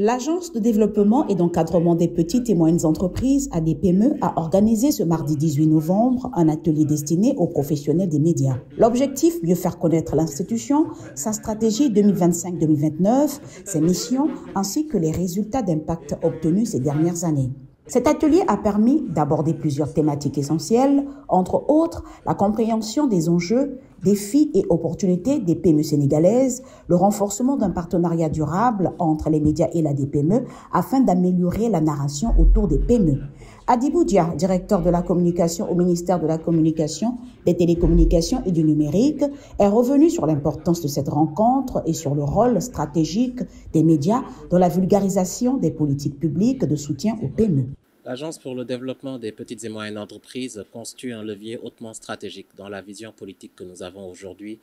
L'Agence de développement et d'encadrement des petites et moyennes entreprises, ADPME, a organisé ce mardi 18 novembre un atelier destiné aux professionnels des médias. L'objectif, mieux faire connaître l'institution, sa stratégie 2025-2029, ses missions, ainsi que les résultats d'impact obtenus ces dernières années. Cet atelier a permis d'aborder plusieurs thématiques essentielles, entre autres la compréhension des enjeux, défis et opportunités des PME sénégalaises, le renforcement d'un partenariat durable entre les médias et l'ADPME afin d'améliorer la narration autour des PME. Adibou Dia, directeur de la communication au ministère de la Communication, des Télécommunications et du Numérique, est revenu sur l'importance de cette rencontre et sur le rôle stratégique des médias dans la vulgarisation des politiques publiques de soutien aux PME. L'Agence pour le développement des petites et moyennes entreprises constitue un levier hautement stratégique dans la vision politique que nous avons aujourd'hui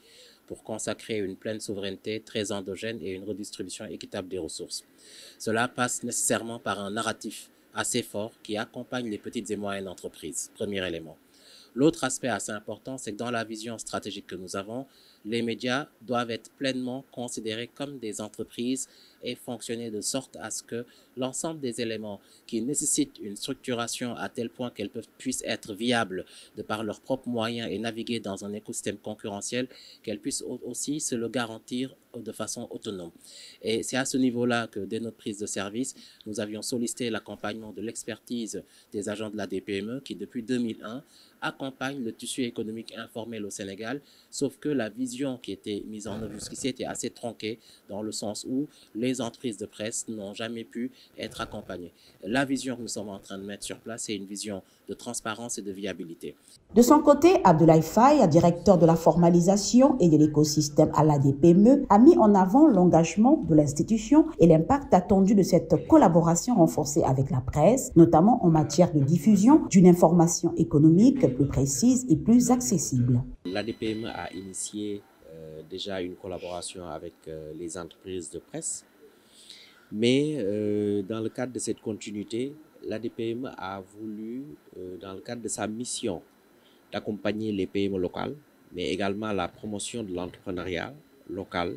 pour consacrer une pleine souveraineté très endogène et une redistribution équitable des ressources. Cela passe nécessairement par un narratif assez fort qui accompagne les petites et moyennes entreprises, premier élément. L'autre aspect assez important, c'est que dans la vision stratégique que nous avons, les médias doivent être pleinement considérés comme des entreprises et fonctionner de sorte à ce que l'ensemble des éléments qui nécessitent une structuration à tel point qu'elles puissent être viables de par leurs propres moyens et naviguer dans un écosystème concurrentiel, qu'elles puissent aussi se le garantir de façon autonome. Et c'est à ce niveau-là que, dès notre prise de service, nous avions sollicité l'accompagnement de l'expertise des agents de la DPME qui, depuis 2001, accompagnent le tissu économique informel au Sénégal, sauf que la vision qui était mise en œuvre jusqu'ici était assez tronquée dans le sens où les entreprises de presse n'ont jamais pu être accompagnées. La vision que nous sommes en train de mettre sur place, c'est une vision de transparence et de viabilité. De son côté, Abdoulaye Faye, directeur de la formalisation et de l'écosystème à l'ADPME, a mis en avant l'engagement de l'institution et l'impact attendu de cette collaboration renforcée avec la presse, notamment en matière de diffusion d'une information économique plus précise et plus accessible. L'ADPME a initié déjà une collaboration avec les entreprises de presse, mais dans le cadre de cette continuité, l'ADPME a voulu, dans le cadre de sa mission, d'accompagner les PME locales, mais également la promotion de l'entrepreneuriat local,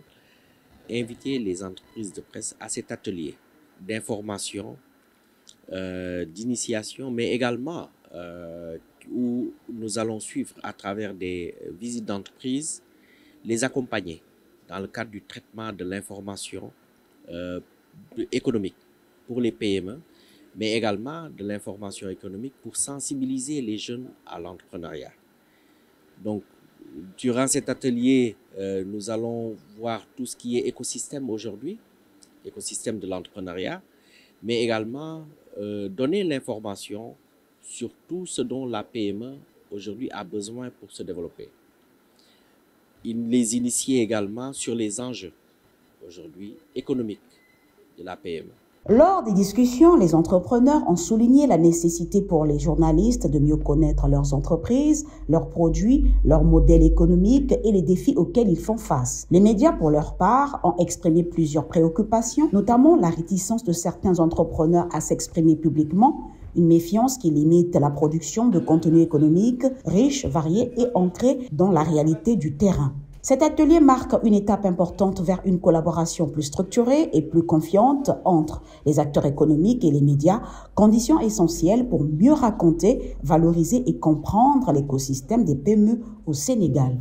inviter les entreprises de presse à cet atelier d'information, d'initiation, mais également où nous allons suivre à travers des visites d'entreprise, les accompagner dans le cadre du traitement de l'information économique pour les PME, mais également de l'information économique pour sensibiliser les jeunes à l'entrepreneuriat. Donc, durant cet atelier, nous allons voir tout ce qui est écosystème aujourd'hui, écosystème de l'entrepreneuriat, mais également donner l'information sur tout ce dont la PME aujourd'hui a besoin pour se développer. Les initier également sur les enjeux aujourd'hui économiques de la PME. Lors des discussions, les entrepreneurs ont souligné la nécessité pour les journalistes de mieux connaître leurs entreprises, leurs produits, leurs modèles économiques et les défis auxquels ils font face. Les médias, pour leur part, ont exprimé plusieurs préoccupations, notamment la réticence de certains entrepreneurs à s'exprimer publiquement, une méfiance qui limite la production de contenu économique riche, varié et ancré dans la réalité du terrain. Cet atelier marque une étape importante vers une collaboration plus structurée et plus confiante entre les acteurs économiques et les médias, condition essentielle pour mieux raconter, valoriser et comprendre l'écosystème des PME au Sénégal.